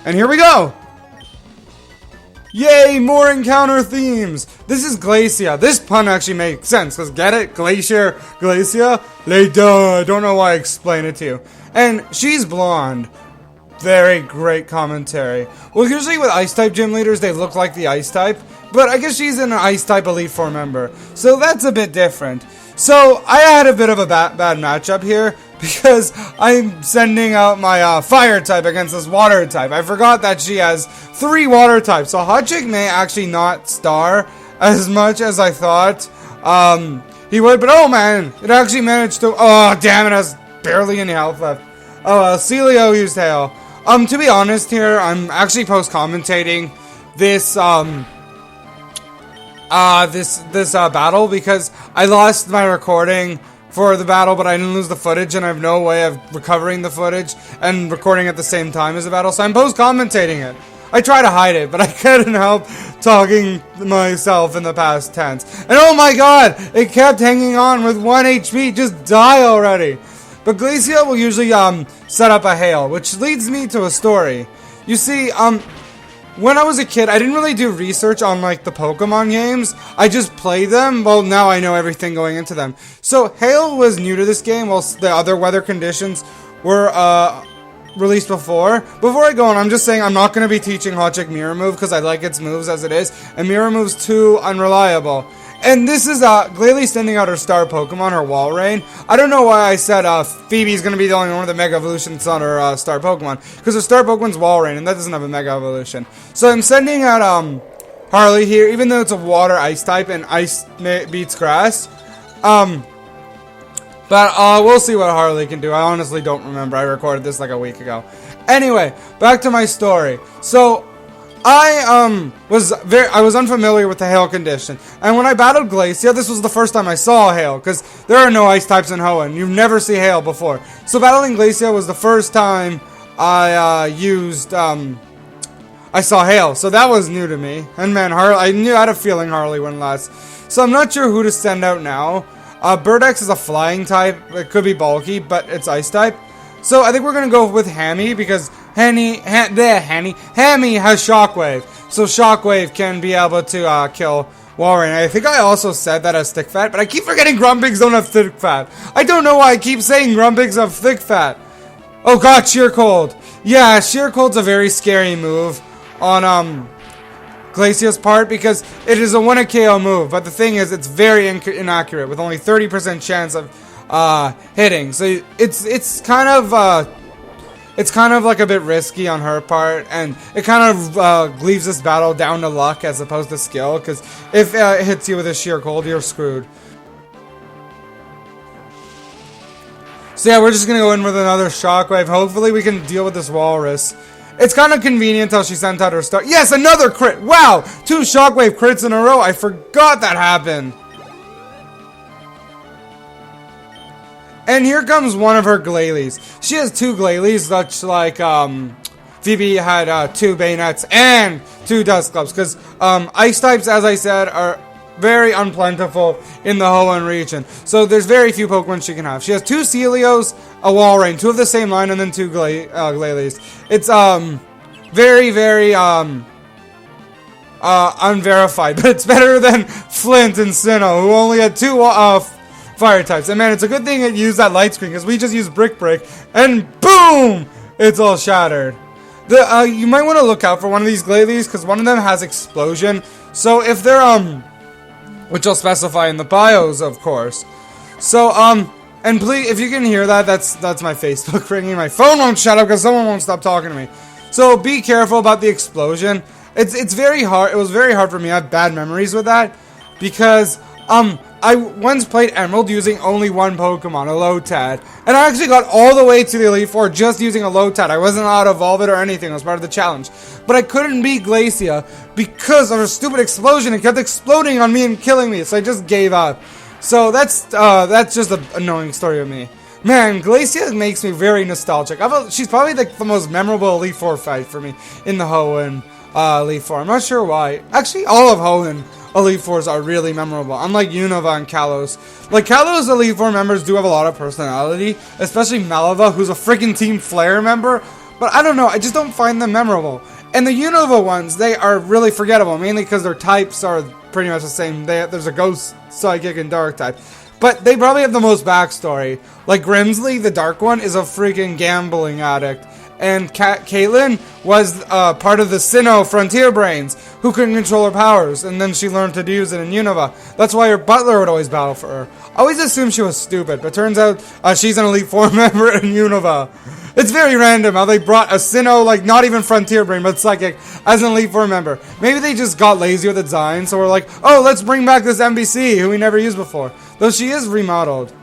And here we go! Yay, more encounter themes! This is Glacia. This pun actually makes sense, because get it? Glacier, Glacia? I don't know why I explain it to you. And she's blonde. Very great commentary. Well, usually with Ice-type gym leaders, they look like the Ice-type, but I guess she's an Ice-type Elite Four member, so that's a bit different. So, I had a bit of a bad matchup here, because I'm sending out my Fire type against this Water type. I forgot that she has 3 Water types, so Hot Chick may actually not star as much as I thought he would, but oh man, it actually managed to, oh damn it, has barely any health left. Oh, Celio used Hail. To be honest here, I'm actually post-commentating this, this battle because I lost my recording for the battle, but I didn't lose the footage, and I have no way of recovering the footage and recording at the same time as the battle, so I'm post-commentating it. I try to hide it, but I couldn't help talking myself in the past tense. And oh my god, it kept hanging on with 1 HP, just die already. But Glacia will usually set up a hail, which leads me to a story. You see, when I was a kid, I didn't really do research on, like, the Pokemon games. I just played them. Well, now I know everything going into them. So, Hail was new to this game, while the other weather conditions were, released before. Before I go on, I'm just saying I'm not going to be teaching Hot Chick Mirror Move, because I like its moves as it is, and Mirror Move's too unreliable. And this is, Glalie sending out her star Pokemon, her Walrein. I don't know why I said, Phoebe's gonna be the only one with a Mega Evolution that's not her, star Pokemon. Because her star Pokemon's Walrein, and that doesn't have a Mega Evolution. So I'm sending out, Harley here, even though it's a Water Ice type, and Ice beats Grass. But, we'll see what Harley can do. I honestly don't remember. I recorded this like a week ago. Anyway, back to my story. So, I was unfamiliar with the Hail condition, and when I battled Glacia, this was the first time I saw Hail, because there are no Ice types in Hoenn. You never see Hail before. So battling Glacia was the first time I I saw Hail, so that was new to me. And man, I had a feeling Harley wouldn't last. So I'm not sure who to send out now. Birdex is a flying type. It could be bulky, but it's Ice type. So I think we're gonna go with Hammy, because Hammy has Shockwave. So Shockwave can be able to kill Walrein. I think I also said that as Thick Fat, but I keep forgetting Grumpigs don't have Thick Fat. I don't know why I keep saying Grumpigs have Thick Fat. Oh god, Sheer Cold. Yeah, Sheer Cold's a very scary move on Glacia's part, because it is a 1 KO move, but the thing is, it's very inaccurate, with only 30% chance of hitting. So it's kind of like a bit risky on her part, and it kind of leaves this battle down to luck as opposed to skill, because if it hits you with a Sheer Cold, you're screwed. So yeah, we're just gonna go in with another Shockwave. Hopefully we can deal with this Walrus. It's kind of convenient how she sent out her star. Yes, another crit! Wow! 2 Shockwave crits in a row. I forgot that happened. And here comes one of her Glalies. She has 2 Glalies, such like Phoebe had 2 Bayonets and 2 Dusclops, because Ice types, as I said, are very unplentiful in the Hoenn region. So there's very few Pokemon she can have. She has 2 Celios, a Walrein, 2 of the same line, and then 2 Glalies. It's very, very unverified, but it's better than Flint and Sinnoh, who only had 2 Fire types. And man, it's a good thing it used that light screen, because we just used Brick Break, and boom! It's all shattered. You might want to look out for one of these Glalies, because one of them has Explosion. So if they're, which I'll specify in the bios, of course. So, and please, if you can hear that, that's my Facebook ringing. My phone won't shut up, because someone won't stop talking to me. So be careful about the Explosion. It's very hard. It was very hard for me. I have bad memories with that, because, I once played Emerald using only 1 Pokemon, a Lotad, and I actually got all the way to the Elite Four just using a Lotad. I wasn't allowed to evolve it or anything. It was part of the challenge. But I couldn't beat Glacia because of her stupid explosion. It kept exploding on me and killing me, so I just gave up. So that's just an annoying story of me. Man, Glacia makes me very nostalgic. She's probably the most memorable Elite Four fight for me in the Hoenn Elite Four. I'm not sure why. Actually, all of Hoenn Elite Fours are really memorable, unlike Unova and Kalos. Like, Kalos Elite Four members do have a lot of personality, especially Malva, who's a freaking Team Flare member, but I don't know, I just don't find them memorable. And the Unova ones, they are really forgettable, mainly because their types are pretty much the same. There's a ghost, psychic, and dark type. But they probably have the most backstory. Like Grimsley, the dark one, is a freaking gambling addict. And Kecleon was part of the Sinnoh Frontier Brains, who couldn't control her powers, and then she learned to use it in Unova. That's why her butler would always battle for her. I always assumed she was stupid, but turns out she's an Elite Four member in Unova. It's very random how they brought a Sinnoh, like not even Frontier Brain, but Psychic, as an Elite Four member. Maybe they just got lazy with the design, so we're like, oh, let's bring back this NPC who we never used before. Though she is remodeled.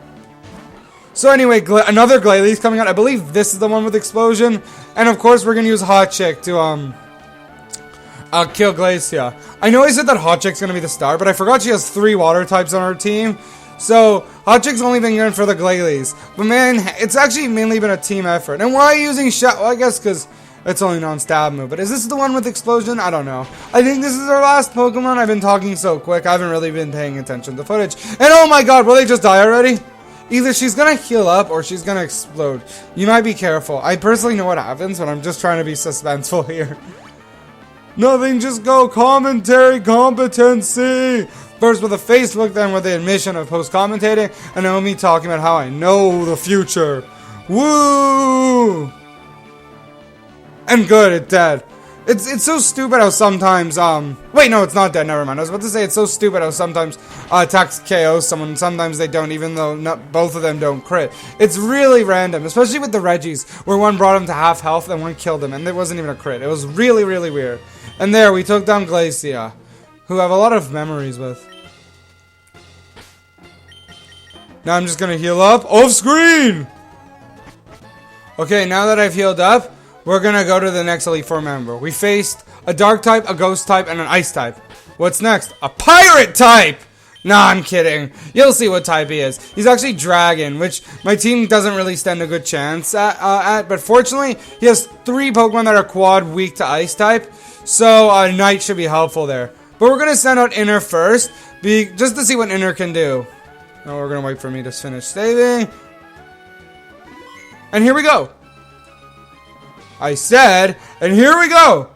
So anyway, another Glacia's coming out. I believe this is the one with explosion. And of course, we're going to use Hot Chick to kill Glacia. I know I said that Hot Chick's going to be the star, but I forgot she has 3 water types on her team. So, Hot Chick's only been going for the Glacias. But man, it's actually mainly been a team effort. And why are you using shot? Well, I guess because it's only non-stab move. But is this the one with explosion? I don't know. I think this is our last Pokemon. I've been talking so quick. I haven't really been paying attention to the footage. And oh my god, will they just die already? Either she's gonna heal up or she's gonna explode. You might be careful. I personally know what happens, but I'm just trying to be suspenseful here. Nothingjustgo commentary competency! First with a Facebook, then with the admission of post-commentating, and now me talking about how I know the future. Woo! And good, it's dead. It's so stupid how sometimes, wait, no, it's not dead, never mind. I was about to say it's so stupid how sometimes attacks KO someone, sometimes they don't, even though both of them don't crit. It's really random, especially with the Reggies, where one brought him to half health and one killed him, and it wasn't even a crit. It was really, really weird. And there, we took down Glacia, who I have a lot of memories with. Now I'm just gonna heal up, off screen! Okay, now that I've healed up, we're gonna go to the next Elite Four member. We faced a Dark type, a Ghost type, and an Ice type. What's next? A Pirate type! Nah, I'm kidding. You'll see what type he is. He's actually Dragon, which my team doesn't really stand a good chance at. But fortunately, he has 3 Pokemon that are quad weak to Ice type. So, Knight should be helpful there. But we're gonna send out Inner first, just to see what Inner can do. Now we're gonna wait for me to finish saving. And here we go. I said, and here we go!